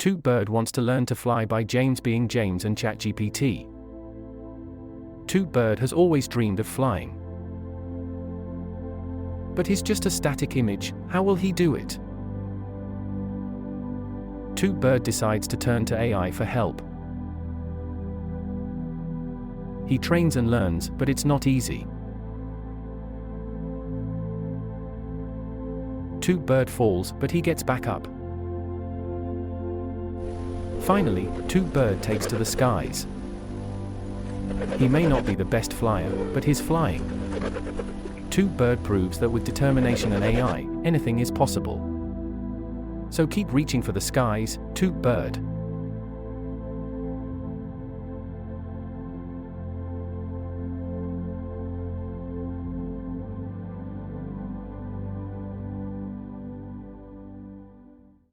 Toot Bird wants to learn to fly by James being James and ChatGPT. Toot Bird has always dreamed of flying. But he's just a static image, how will he do it? Toot Bird decides to turn to AI for help. He trains and learns, but it's not easy. Toot Bird falls, but he gets back up. Finally, Toot Bird takes to the skies. He may not be the best flyer, but he's flying. Toot Bird proves that with determination and AI, anything is possible. So keep reaching for the skies, Toot Bird.